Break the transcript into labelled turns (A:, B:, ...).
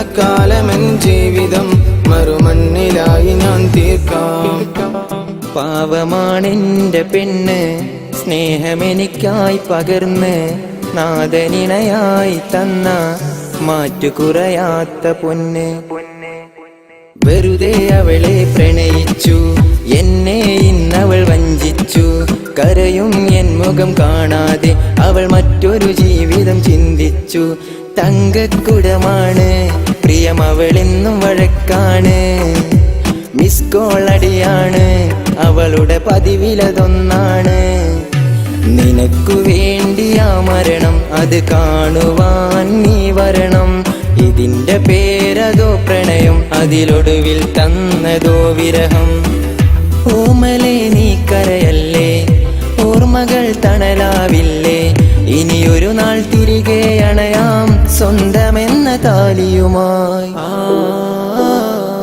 A: തൽക്കാലമെൻ ജീവിതം മറുമണ്ണിലായി ഞാൻ തീർക്കാം.
B: പാവമാണെന്റെ പെണ്ണ് സ്നേഹമെനിക്കായി പകർന്ന് നാദനിണയായി തന്ന മാറ്റുകുറയാത്ത പൊന്ന്. വെറുതെ അവളെ പ്രണയിച്ചു, എന്നെ ഇന്നവൾ വഞ്ചിച്ചു. കരയും എൻ മുഖം കാണാതെ അവൾ മറ്റൊരു ജീവിതം ചിന്തിച്ചു. തങ്കക്കുടമാണ് പ്രിയം, അവളെന്നും വഴക്കാണ്. മിസ് കോൾ അടിയാണ്, അവളുടെ പതിവിലതൊന്നാണ്. നിനക്കു വേണ്ടിയാ മരണം, അത് കാണുവാൻ നീ വരണം. ഇതിന്റെ പേരതോ പ്രണയം, അതിലൊടുവിൽ തന്നതോ വിരഹം. ഓമലേ നീ കരയല്ലേ, ഓർമ്മകൾ തണലാവില്ലേ. ഇനിയൊരു നാൾ തിരികെ അണയാം സ്വന്തമെന്ന താലിയുമായി.